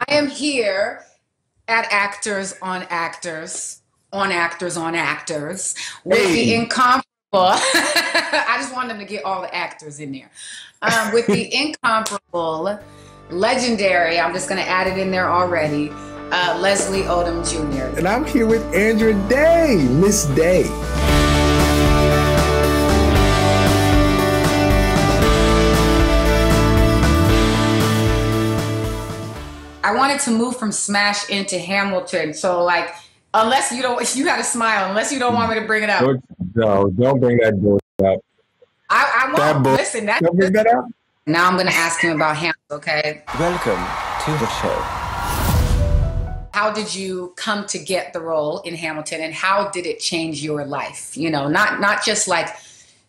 I am here at Actors on Actors, on Actors on Actors, with the Hey, incomparable. I just wanted them to get all the actors in there. With the incomparable, legendary, I'm just going to add it in there already, Leslie Odom Jr. and I'm here with Andra Day, Miss Day. I wanted to move from Smash into Hamilton. So, like, unless you don't, you got to smile, unless you don't want me to bring it up. No, don't bring that bullshit up. I That won't. bull. Listen, that's Don't bring that up. now I'm going to ask him about Hamilton, okay? Welcome to the show. How did you come to get the role in Hamilton, and how did it change your life? You know, not just like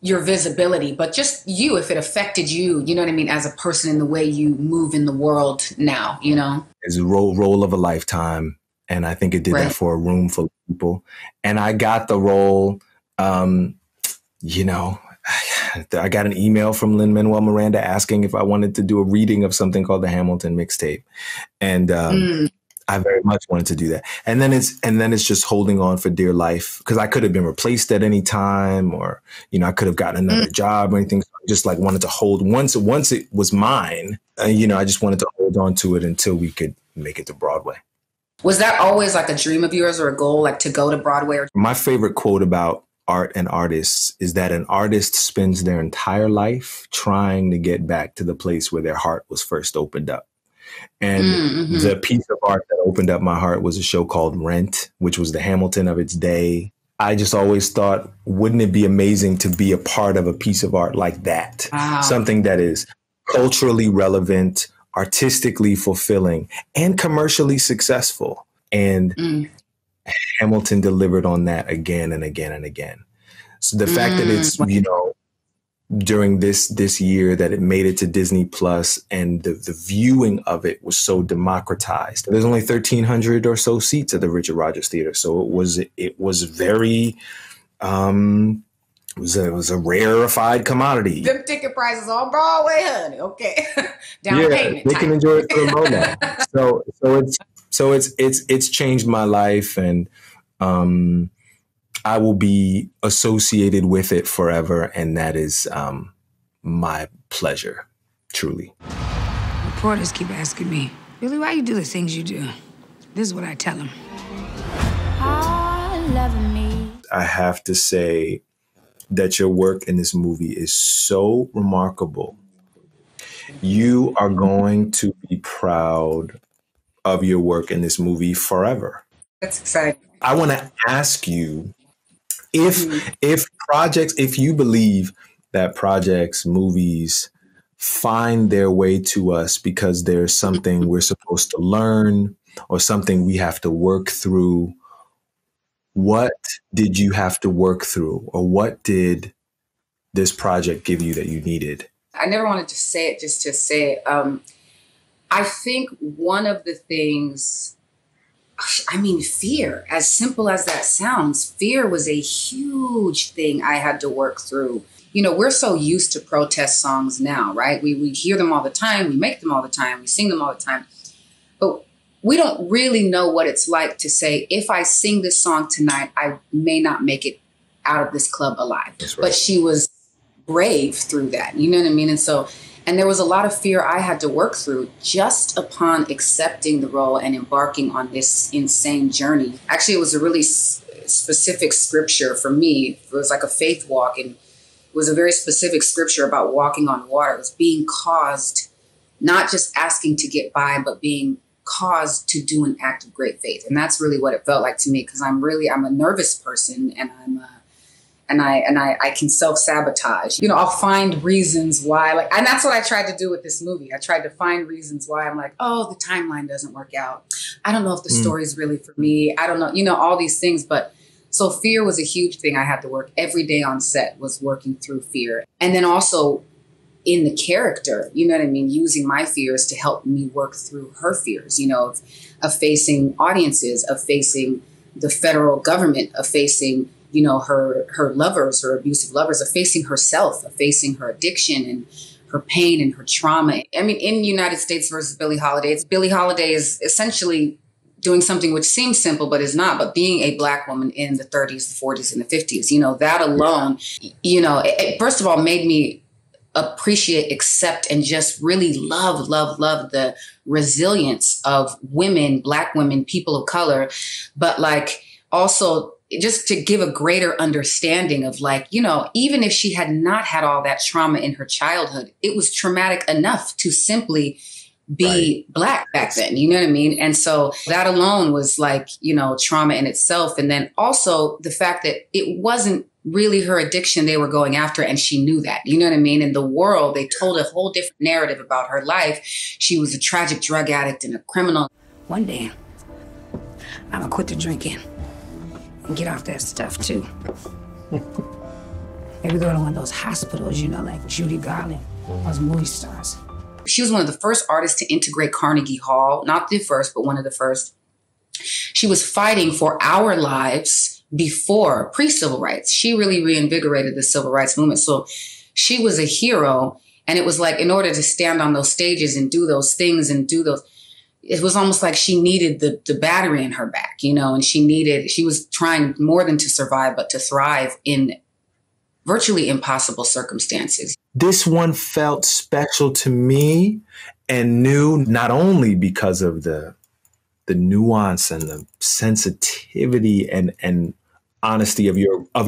your visibility, but just you, if it affected you, you know what I mean, as a person in the way you move in the world now, you know? It's a role of a lifetime, and I think it did that Right. for a room full of people. And I got the role. Um, you know, I got an email from Lin-Manuel Miranda asking if I wanted to do a reading of something called the Hamilton mixtape, and Mm, I very much wanted to do that. And then it's just holding on for dear life, because I could have been replaced at any time, or I could have gotten mm. another job or anything. So I just like wanted to hold once it was mine. I just wanted to hold on to it until we could make it to Broadway. Was that always like a dream of yours or a goal, like to go to Broadway? Or My favorite quote about art and artists is that an artist spends their entire life trying to get back to the place where their heart was first opened up. And mm-hmm. the piece of art that opened up my heart was a show called Rent, which was the Hamilton of its day. I just always thought, wouldn't it be amazing to be a part of a piece of art like that? Wow. Something that is culturally relevant, artistically fulfilling, and commercially successful. And Mm, Hamilton delivered on that again and again and again. So the fact that it's, during this year that it made it to Disney Plus, and the viewing of it was so democratized. There's only 1,300 or so seats at the Richard Rogers Theater, so it was very it was a rarefied commodity. them ticket prices on Broadway, honey. Okay, down Yeah, payment they type. can enjoy it for the low now. So it's changed my life, and I will be associated with it forever, and that is my pleasure, truly. Reporters keep asking me, Billy, why you do the things you do? This is what I tell them. I have to say that your work in this movie is so remarkable. You are going to be proud of your work in this movie forever. That's exciting. I want to ask you if you believe that projects, movies find their way to us because there's something we're supposed to learn or something we have to work through. What did you have to work through, or what did this project give you that you needed? I never wanted to say it just to say it. I think one of the things, I mean, fear, as simple as that sounds, fear was a huge thing I had to work through. You know, we're so used to protest songs now, right? We hear them all the time. We make them all the time. We sing them all the time. But we don't really know what it's like to say, if I sing this song tonight, I may not make it out of this club alive. That's right. But she was brave through that. You know what I mean? And there was a lot of fear I had to work through just upon accepting the role and embarking on this insane journey. Actually, it was a really specific scripture for me. It was like a faith walk, and it was a very specific scripture about walking on water. It was being caused, not just asking to get by, but being caused to do an act of great faith. And that's really what it felt like to me, because I'm a nervous person, and I can self-sabotage. You know, I'll find reasons why, and that's what I tried to do with this movie. I tried to find reasons why I'm like, oh, the timeline doesn't work out. I don't know if the story's really for me. I don't know, all these things. But so fear was a huge thing I had to work every day on set, was working through fear. And then also in the character, you know what I mean? Using my fears to help me work through her fears, of facing audiences, of facing the federal government, of facing, her lovers, her abusive lovers, of facing herself, of facing her addiction and her pain and her trauma. I mean, in United States versus Billie Holiday, Billie Holiday is essentially doing something which seems simple, but is not, but being a Black woman in the 30s, the 40s, and the 50s, that alone, it first of all made me appreciate, accept, and just really love the resilience of women, Black women, people of color, but like also just to give a greater understanding of like, even if she had not had all that trauma in her childhood, it was traumatic enough to simply be Black back then. You know what I mean? And so that alone was like, trauma in itself. And then also the fact that it wasn't really her addiction they were going after. And she knew that, you know what I mean? In the world, they told a whole different narrative about her life. She was a tragic drug addict and a criminal. One day, I'm gonna quit the drinking and get off that stuff too. Maybe go to one of those hospitals, like Judy Garland, those movie stars. She was one of the first artists to integrate Carnegie Hall, not the first, but one of the first. She was fighting for our lives before pre-civil rights. She really reinvigorated the civil rights movement. So she was a hero. And it was like, in order to stand on those stages and do those things and it was almost like she needed the battery in her back, and she was trying more than to survive, but to thrive in virtually impossible circumstances. This one felt special to me and new, not only because of the nuance and the sensitivity and honesty of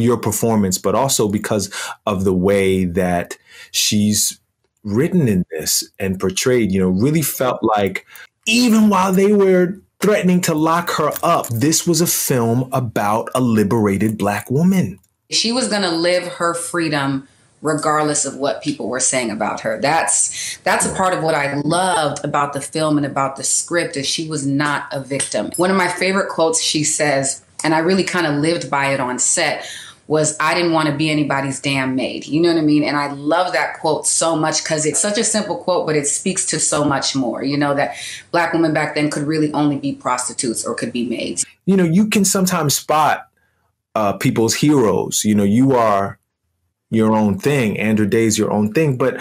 your performance, but also because of the way that she's written in this and portrayed, really felt like even while they were threatening to lock her up, this was a film about a liberated Black woman. She was going to live her freedom regardless of what people were saying about her. That's a part of what I loved about the film and about the script, is she was not a victim. One of my favorite quotes she says, and I really kind of lived by it on set, was, "I didn't want to be anybody's damn maid." You know what I mean? And I love that quote so much because it's such a simple quote, but it speaks to so much more, that Black women back then could really only be prostitutes or could be maids. You can sometimes spot people's heroes. You are your own thing. Andra Day's your own thing. But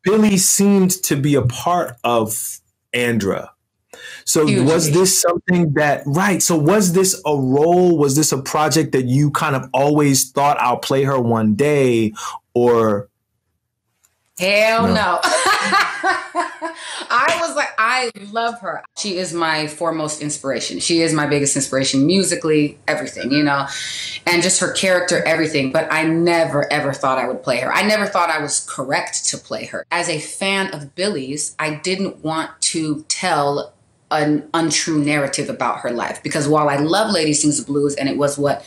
Billie seemed to be a part of Andra. So was this something that, right. So was this a role? Was this a project that you kind of always thought, I'll play her one day, or? Hell no. I was like, I love her. She is my foremost inspiration. She is my biggest inspiration musically, everything, and just her character, everything. But I never, ever thought I would play her. I never thought I was correct to play her. As a fan of Billie's, I didn't want to tell an untrue narrative about her life, because while I love Lady Sings the Blues and it was what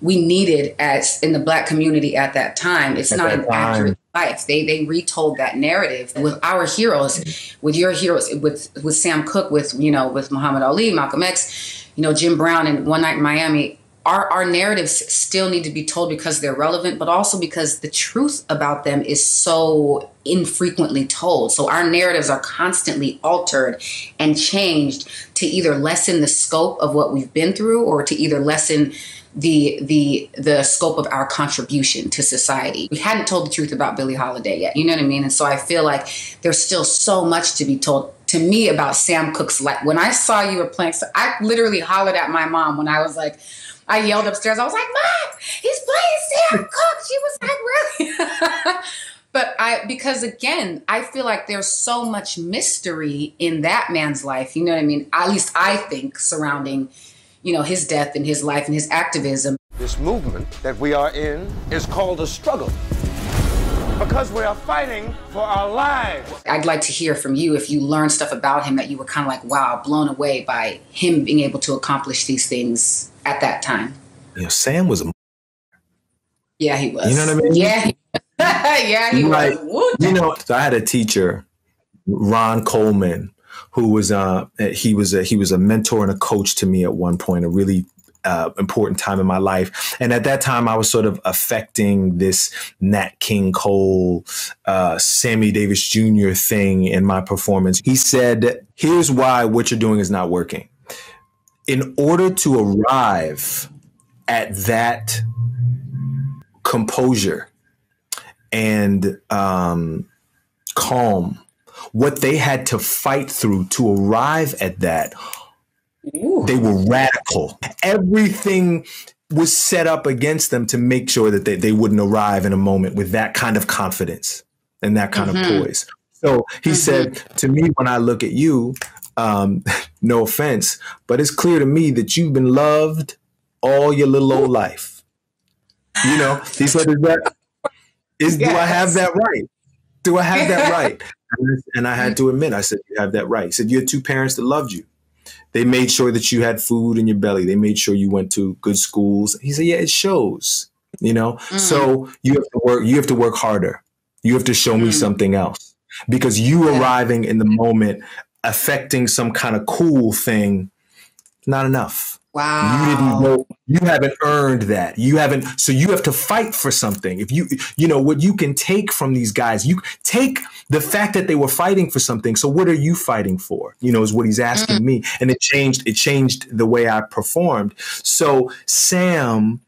we needed as in the Black community at that time, it's not an accurate life. They retold that narrative with our heroes, with your heroes, with Sam Cooke, with Muhammad Ali, Malcolm X, Jim Brown, and One Night in Miami. Our narratives still need to be told because they're relevant, but also because the truth about them is so infrequently told. So our narratives are constantly altered and changed to either lessen the scope of what we've been through, or to either lessen the scope of our contribution to society. We hadn't told the truth about Billie Holiday yet. You know what I mean? And so I feel like there's still so much to be told to me about Sam Cooke's life. When I saw you were playing, so I literally hollered at my mom when I was like, I yelled upstairs. I was like, "Mom, he's playing Sam Cooke." She was like, "Really?" But because again, I feel like there's so much mystery in that man's life. You know what I mean? At least I think, surrounding, his death and his life and his activism. This movement that we are in is called a struggle, because we are fighting for our lives. I'd like to hear from you if you learned stuff about him that you were kind of like, wow, blown away by him being able to accomplish these things at that time. Sam was a... Yeah, he was. You know what I mean? Yeah. Yeah, he was. So I had a teacher, Ron Coleman, who was he was a mentor and a coach to me at one point, a really important time in my life. And at that time, I was sort of affecting this Nat King Cole, Sammy Davis Jr. thing in my performance. He said, "Here's why what you're doing is not working. In order to arrive at calm, what they had to fight through to arrive at that, they were radical. Everything was set up against them to make sure that they wouldn't arrive in a moment with that kind of confidence and that kind of poise. So he said to me, when I look at you, no offense, but it's clear to me that you've been loved all your little old life. You know, he said, do I have that right? Do I have that right? And I had to admit, I said, you have that right. He said, you had two parents that loved you. They made sure that you had food in your belly. They made sure you went to good schools. He said, yeah, it shows, you know? So you have to work harder. You have to show me something else, because you arriving in the moment, affecting some kind of cool thing, not enough. Wow. You haven't earned that. So you have to fight for something. If you know what you can take from these guys, you take the fact that they were fighting for something. So what are you fighting for? You know, is what he's asking me. And it changed the way I performed. So Sam,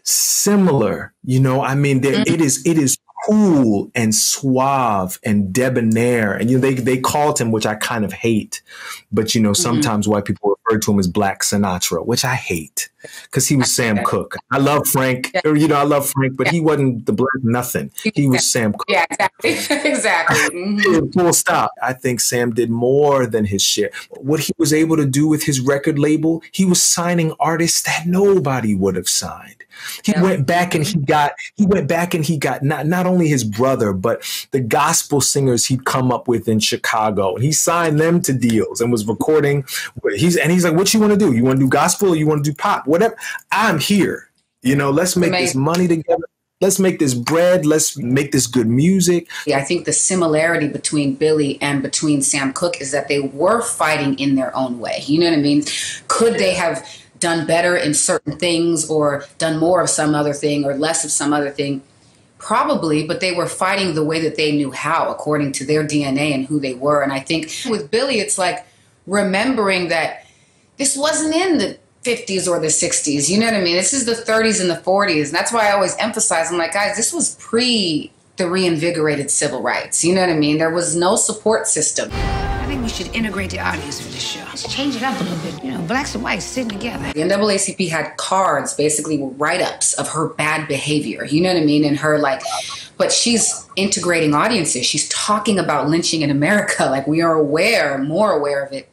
similar, you know, I mean, it is cool and suave and debonair. And, you know, they called him, which I kind of hate, but, you know, sometimes white people refer to him as Black Sinatra, which I hate, because he was Sam Cooke. I love Frank, you know, but he wasn't the Black nothing. He was Sam Cooke. Yeah, exactly. Full stop. I think Sam did more than his share. What he was able to do with his record label, he was signing artists that nobody would have signed. He went back and he got not only his brother, but the gospel singers he'd come up with in Chicago, and he signed them to deals and was recording. He's like, what you want to do? You want to do gospel or you want to do pop? Whatever. I'm here. You know, let's make this money together. Let's make this bread. Let's make this good music. Yeah, I think the similarity between Billy and between Sam Cooke is that they were fighting in their own way. You know what I mean? Could they have done better in certain things or done more of some other thing or less of some other thing? Probably, but they were fighting the way that they knew how, according to their DNA and who they were. And I think with Billy, it's like remembering that this wasn't in the 50s or the 60s. You know what I mean? This is the 30s and the 40s. And that's why I always emphasize, I'm like, guys, this was pre the reinvigorated civil rights. You know what I mean? There was no support system. I think we should integrate the audience for this show. Let's change it up a little bit. You know, blacks and whites sitting together. The NAACP had cards, basically write-ups of her bad behavior. You know what I mean? And her but she's integrating audiences. She's talking about lynching in America. Like, we are more aware of it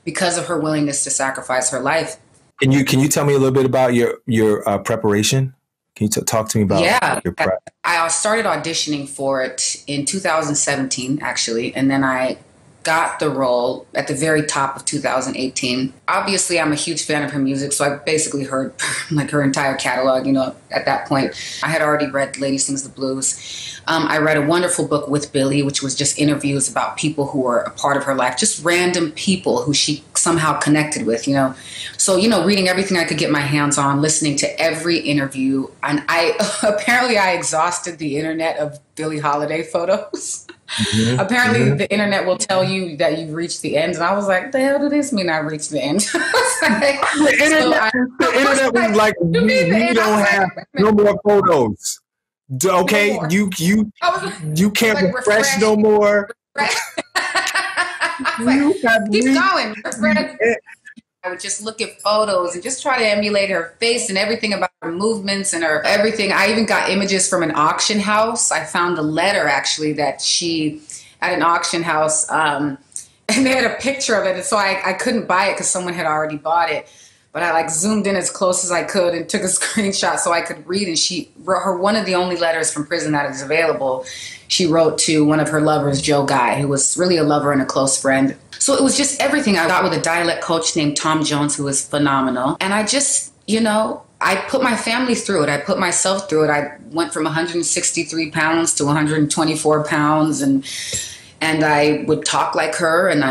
because of her willingness to sacrifice her life. Can you tell me a little bit about your preparation? Can you talk to me about your prep? I started auditioning for it in 2017, actually, and then I got the role at the very top of 2018. Obviously, I'm a huge fan of her music, so I basically heard like her entire catalog, you know, at that point. I had already read Lady Sings the Blues. I read a wonderful book with Billy, which was just interviews about people who were a part of her life, just random people who she somehow connected with, you know. So, you know, reading everything I could get my hands on, listening to every interview. And I exhausted the internet of Billie Holiday photos. Apparently the internet will tell you that you've reached the end. And I was like, what the hell does this mean I reached the end? The internet was like, we don't have no more photos. Okay, no more. You can't like refresh no more. Keep going. I would just look at photos and just try to emulate her face and everything about her movements and her everything. I even got images from an auction house. I found a letter actually that she at an auction house, and they had a picture of it. And so I couldn't buy it because someone had already bought it. But I like zoomed in as close as I could and took a screenshot so I could read. And she wrote her one of the only letters from prison that is available. She wrote to one of her lovers, Joe Guy, who was really a lover and a close friend. So it was just everything. I got with a dialect coach named Tom Jones, who was phenomenal. And I just, you know, I put my family through it. I put myself through it. I went from 163 pounds to 124 pounds. And I would talk like her. And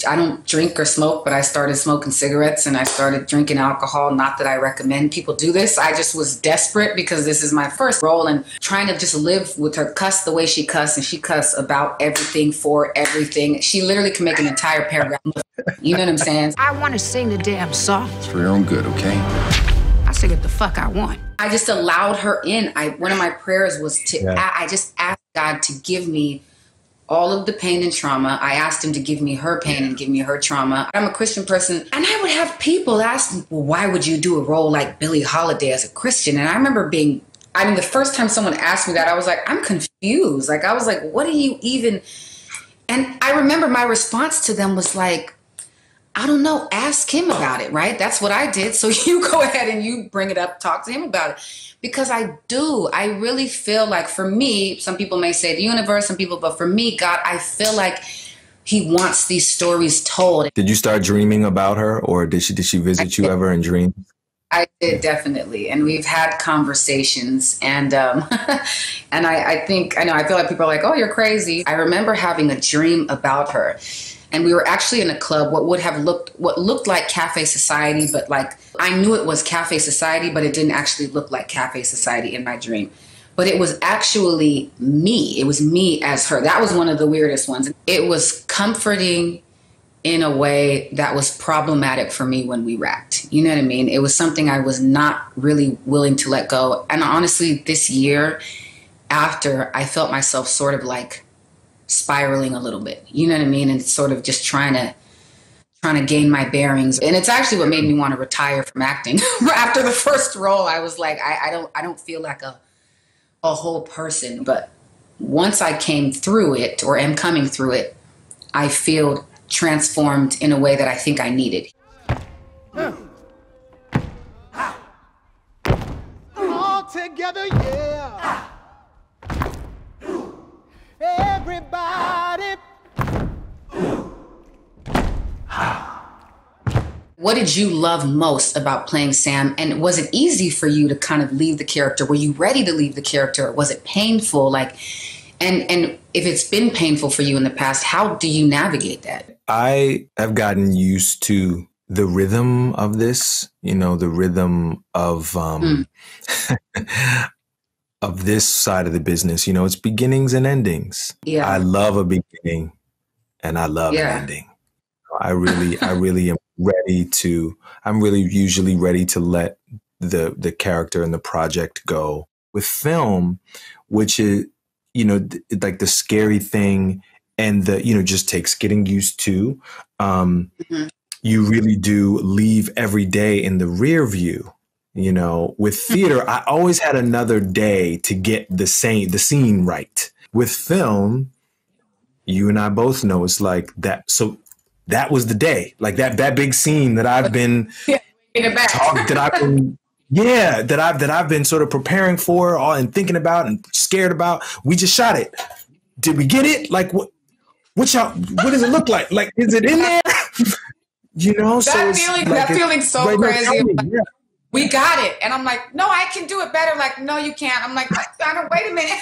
I don't drink or smoke, but I started smoking cigarettes and I started drinking alcohol. Not that I recommend people do this. I just was desperate because this is my first role and trying to just live with her, cuss the way she cussed, and she cussed about everything for everything. She literally can make an entire paragraph. You know what I'm saying? I want to sing the damn song. It's for your own good, okay? I sing it the fuck I want. I just allowed her in. One of my prayers was I just asked God to give me all of the pain and trauma. I asked him to give me her pain and give me her trauma. I'm a Christian person, and I would have people ask me, well, why would you do a role like Billie Holiday as a Christian? And I remember the first time someone asked me that, I was like, I'm confused. Like, I was like, what do you even... And I remember my response to them was like, I don't know, ask him about it, right? That's what I did. So you go ahead and you bring it up, talk to him about it. Because I really feel like, for me, some people may say the universe, but for me, God, I feel like he wants these stories told. Did you start dreaming about her, or did she visit you ever in dreams? I did, definitely. And we've had conversations, and and I feel like people are like, oh, you're crazy. I remember having a dream about her. And we were actually in a club, what looked like Cafe Society, but like I knew it was Cafe Society, but it didn't actually look like Cafe Society in my dream. But it was actually me. It was me as her. That was one of the weirdest ones. It was comforting in a way that was problematic for me when we wrapped. You know what I mean? It was something I was not really willing to let go. And honestly, this year after, I felt myself sort of like spiraling a little bit, you know what I mean? And sort of just trying to gain my bearings. And it's actually what made me want to retire from acting. After the first role, I was like, I don't feel like a whole person. But once I came through it, or am coming through it, I feel transformed in a way that I think I needed. All together, yeah. Everybody. What did you love most about playing Sam? And was it easy for you to kind of leave the character? Were you ready to leave the character? Was it painful? Like, and if it's been painful for you in the past, how do you navigate that? I have gotten used to the rhythm of this, the rhythm of of this side of the business. It's beginnings and endings. Yeah. I love a beginning and I love an ending. I'm really usually ready to let the character and the project go. With film, which is, like the scary thing and just takes getting used to, you really do leave every day in the rear view. With theater, I always had another day to get the scene right. With film, you and I both know it's like that. So that was the day, like that big scene that I've been that I've been sort of preparing for and thinking about and scared about. We just shot it. Did we get it? Like what does it look like? Like, is it in there? That feeling's so right, crazy. We got it. And I'm like, no, I can do it better. Like, no, you can't. I'm like, wait a minute.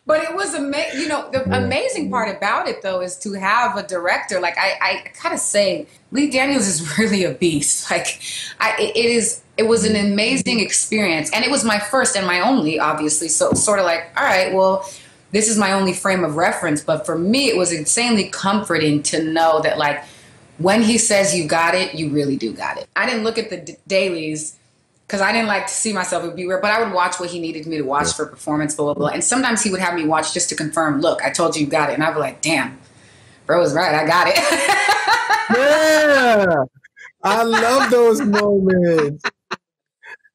But it was amazing. The amazing part about it, though, is to have a director. Like, I kind of say, Lee Daniels is really a beast. Like, it was an amazing experience. And it was my first and my only, obviously. So sort of like, all right, well, this is my only frame of reference. But for me, it was insanely comforting to know that, like, when he says you got it, you really do got it. I didn't look at the dailies because I didn't like to see myself. It would be weird, but I would watch what he needed me to watch for performance, blah, blah, blah. And sometimes he would have me watch just to confirm, look, I told you you got it. And I'd be like, damn, bro was right. I got it. Yeah. I love those moments.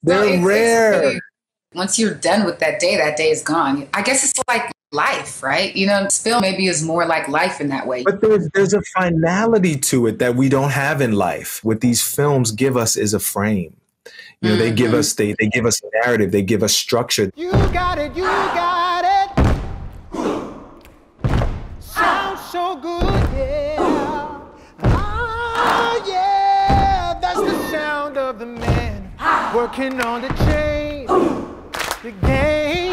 They're rare. Really, once you're done with that day is gone. I guess it's like life, right? Film maybe is more like life in that way. But there's a finality to it that we don't have in life. What these films give us is a frame. They give us they give us a narrative, they give us structure. You got it, you got it. Sounds so good, yeah. Oh yeah, that's the sound of the man working on the chain. The gang.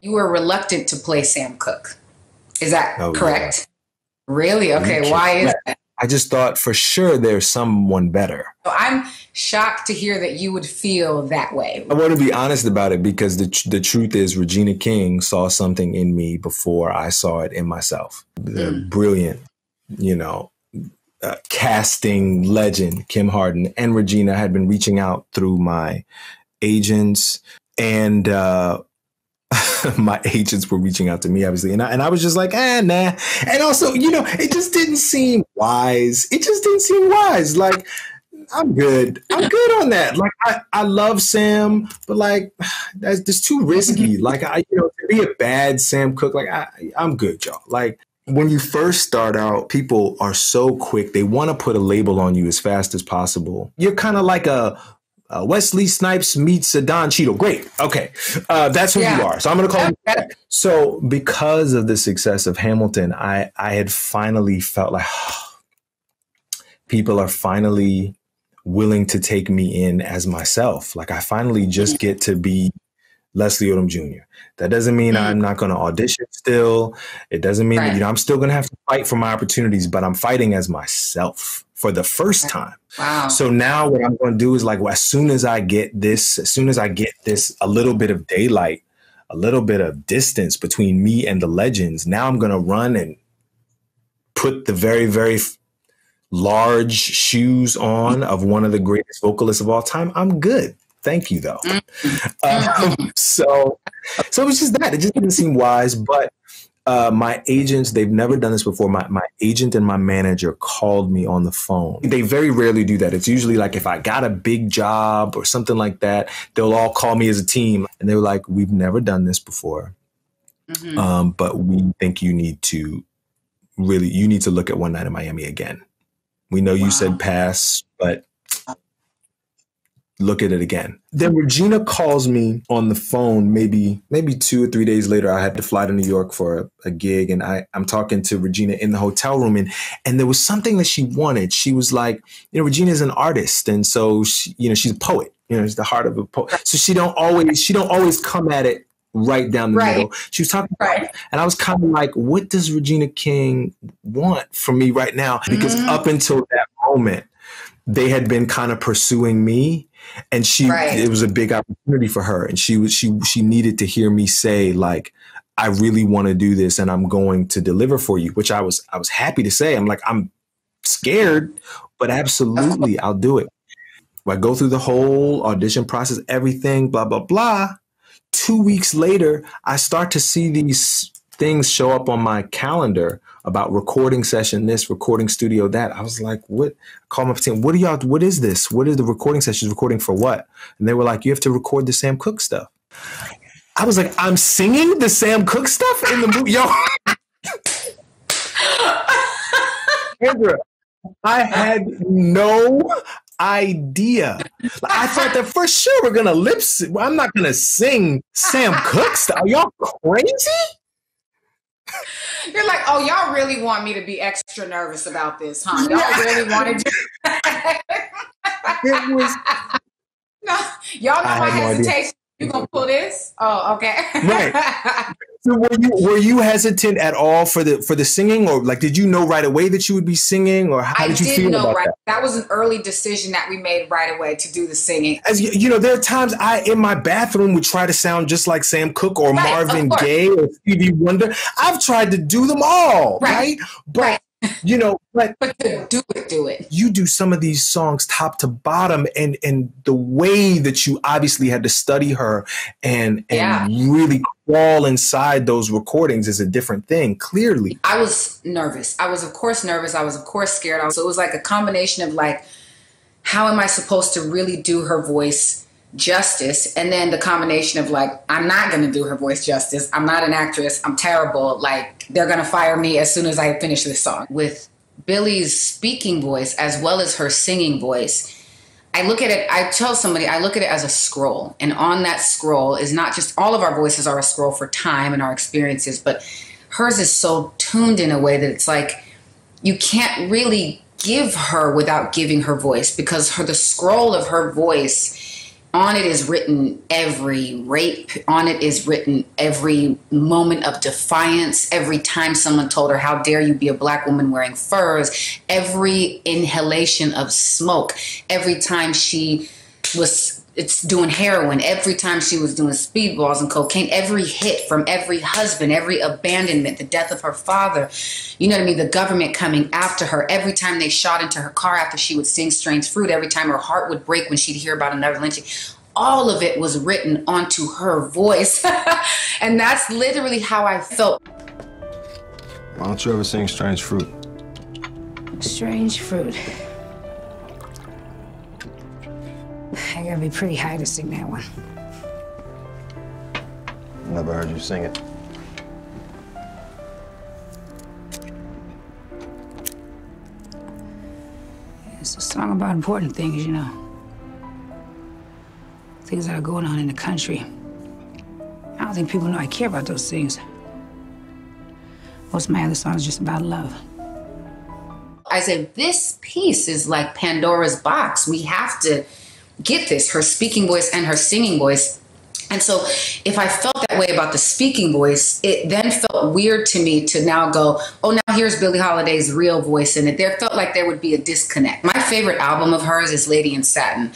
You were reluctant to play Sam Cooke. Is that correct? Yeah. Really? Okay. Why is that? I just thought for sure there's someone better. So I'm shocked to hear that you would feel that way. I want to be honest about it because the truth is Regina King saw something in me before I saw it in myself. The brilliant, casting legend, Kim Harden, and Regina had been reaching out through my agents. And my agents were reaching out to me, obviously. And I was just like, nah. And also, it just didn't seem wise. It just didn't seem wise. Like, I'm good. I'm good on that. Like, I love Sam, but like, that's too risky. Like, to be a bad Sam Cooke, like, I'm good, y'all. Like, when you first start out, people are so quick. They want to put a label on you as fast as possible. You're kind of like a Wesley Snipes meets a Don Cheadle. Great. Okay. That's who you are. So I'm going to call you that. So because of the success of Hamilton, I had finally felt like people are finally willing to take me in as myself. Like I finally just get to be Leslie Odom Jr. That doesn't mean I'm not going to audition still. It doesn't mean that, I'm still going to have to fight for my opportunities, but I'm fighting as myself for the first time. Wow. So now what I'm going to do is like, as soon as I get this, a little bit of daylight, a little bit of distance between me and the legends, now I'm going to run and put the very, very large shoes on of one of the greatest vocalists of all time. I'm good. Thank you, though. So it was just that. It just didn't seem wise. But my agents, they've never done this before. My agent and my manager called me on the phone. They very rarely do that. It's usually like if I got a big job or something like that, they'll all call me as a team. And they were like, we've never done this before. But we think you need to look at One Night in Miami again. We know you said pass, but look at it again. Then Regina calls me on the phone, maybe 2 or 3 days later. I had to fly to New York for a gig, and I'm talking to Regina in the hotel room, and there was something that she wanted. She was like, Regina's an artist, and so she's a poet. She's the heart of a poet. So she don't always come at it right down the middle. She was talking about, and I was kind of like, what does Regina King want from me right now? Because up until that moment, they had been kind of pursuing me, and it was a big opportunity for her. And she needed to hear me say, like, I really want to do this and I'm going to deliver for you, which I was happy to say. I'm like, I'm scared, but absolutely I'll do it. I go through the whole audition process, everything, blah, blah, blah. 2 weeks later, I start to see these things show up on my calendar about recording session this, recording studio that. I was like, what? I called my team. What is this? What is the recording sessions? Recording for what? And they were like, you have to record the Sam Cooke stuff. I was like, I'm singing the Sam Cooke stuff in the movie? Yo. Andra, I had no idea. I thought that for sure we're gonna lip sync. I'm not gonna sing Sam Cooke stuff. Are y'all crazy? You're like, oh, y'all really want me to be extra nervous about this, huh? Y'all really want to do it was. No, y'all know my hesitation. You gonna pull this? Oh, okay. Right. So were you hesitant at all for the singing, or like did you know right away that you would be singing, or how did you feel about that? That was an early decision that we made right away to do the singing. As there are times I in my bathroom would try to sound just like Sam Cooke or Marvin Gaye or Stevie Wonder. I've tried to do them all, right? But but to do it. You do some of these songs top to bottom, and the way that you obviously had to study her and really crawl inside those recordings is a different thing, clearly. I was nervous. I was, of course, nervous. I was, of course, scared. So it was like a combination of like, how am I supposed to really do her voice justice? And then the combination of like, I'm not going to do her voice justice. I'm not an actress. I'm terrible. Like, they're going to fire me as soon as I finish this song. With Billy's speaking voice as well as her singing voice, I look at it, I tell somebody, I look at it as a scroll. And on that scroll is not just, all of our voices are a scroll for time and our experiences, but hers is so tuned in a way that it's like, you can't really give her without giving her voice, because the scroll of her voice, on it is written every rape. On it is written every moment of defiance. Every time someone told her, how dare you be a black woman wearing furs. Every inhalation of smoke. Every time she was doing heroin. Every time she was doing speedballs and cocaine. Every hit from every husband. Every abandonment. The death of her father. You know what I mean? The government coming after her. Every time they shot into her car after she would sing Strange Fruit. Every time her heart would break when she'd hear about another lynching. all of it was written onto her voice. And that's literally how I felt. Why don't you ever sing Strange Fruit? Strange fruit. I gotta be pretty high to sing that one. Never heard you sing it. It's a song about important things, you know. Things that are going on in the country. I don't think people know I care about those things. Most of my other songs are just about love. I said, this piece is like Pandora's box. We have to get this, her speaking voice and her singing voice. And so if I felt that way about the speaking voice, it then felt weird to me to now go, oh, now here's Billie Holiday's real voice in it. There felt like there would be a disconnect. My favorite album of hers is Lady in Satin.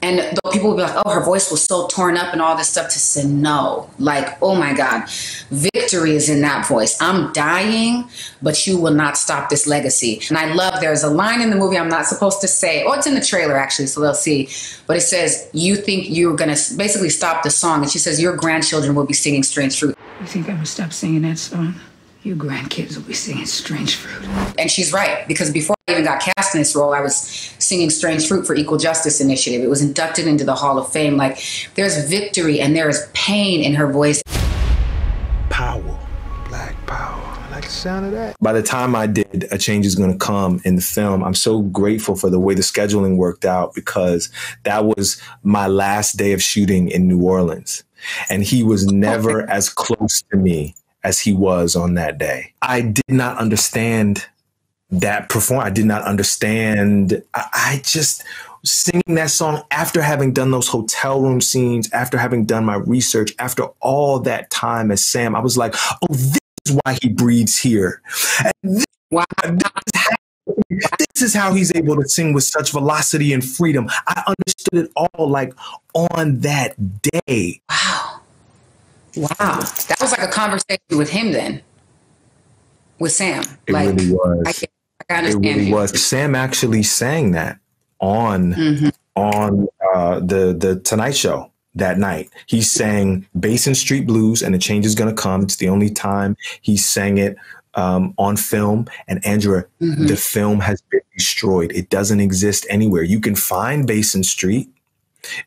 And though people would be like, oh, her voice was so torn up and all this stuff, to say no. Like, oh my God, victory is in that voice. I'm dying, but you will not stop this legacy. And I love, there's a line in the movie I'm not supposed to say. Oh, it's in the trailer actually, so they'll see. But it says, you think you're going to basically stop the song. And she says, your grandchildren will be singing Strange Fruit. You think I would stop singing that song? Your grandkids will be singing Strange Fruit. And she's right, because before I even got cast in this role, I was singing Strange Fruit for Equal Justice Initiative. It was inducted into the Hall of Fame. Like, there's victory and there is pain in her voice. Power. Black power. I like the sound of that. By the time I did A Change Is Gonna Come in the film, I'm so grateful for the way the scheduling worked out, because that was my last day of shooting in New Orleans. And he was never as close to me as he was on that day. I did not understand that performance. I did not understand. I just singing that song after having done those hotel room scenes, after having done my research, after all that time as Sam, I was like, oh, this is why he breathes here. Wow. This is how he's able to sing with such velocity and freedom. I understood it all like on that day. Wow. Wow. That was like a conversation with him then. With Sam. It like, really was. I understand. It really was. Sam actually sang that on the Tonight Show that night. He sang Basin Street Blues and A Change Is Gonna Come. It's the only time he sang it on film. And Andra, the film has been destroyed. It doesn't exist anywhere. You can find Basin Street.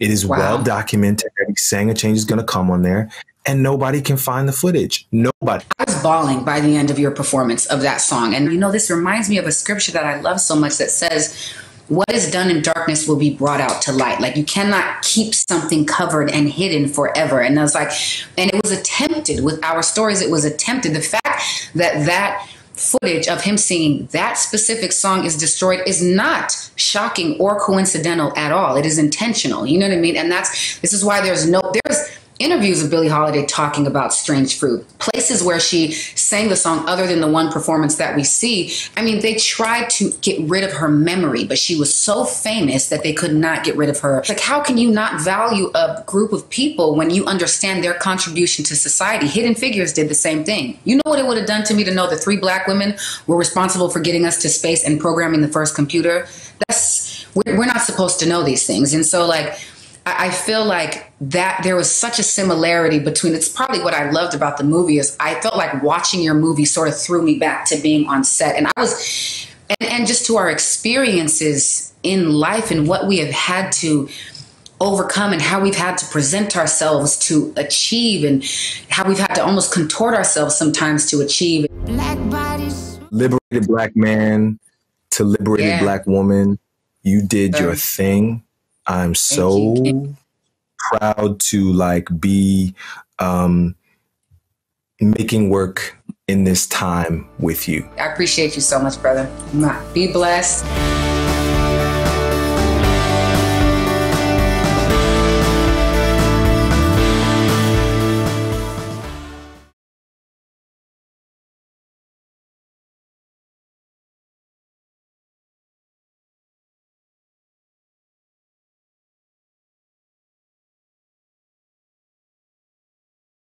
It is well documented that he sang A Change Is Gonna Come on there. And nobody can find the footage. Nobody. I was bawling by the end of your performance of that song. And you know, this reminds me of a scripture that I love so much that says, what is done in darkness will be brought out to light. Like, you cannot keep something covered and hidden forever. And I was like, and it was attempted with our stories. It was attempted. The fact that that footage of him singing that specific song is destroyed is not shocking or coincidental at all. It is intentional. You know what I mean? And this is why there's interviews of Billie Holiday talking about Strange Fruit, places where she sang the song other than the one performance that we see. I mean, they tried to get rid of her memory, but she was so famous that they could not get rid of her. Like, how can you not value a group of people when you understand their contribution to society? Hidden Figures did the same thing. You know what it would have done to me to know that 3 Black women were responsible for getting us to space and programming the first computer? We're not supposed to know these things. And so, like, I feel like that there was such a similarity between, it's probably what I loved about the movie, is I felt like watching your movie sort of threw me back to being on set. And and just to our experiences in life and what we have had to overcome and how we've had to present ourselves to achieve and how we've had to almost contort ourselves sometimes to achieve. Black bodies. Liberated Black man to liberated Black woman. You did your thing. I'm so proud to like be making work in this time with you. I appreciate you so much, brother. Be blessed.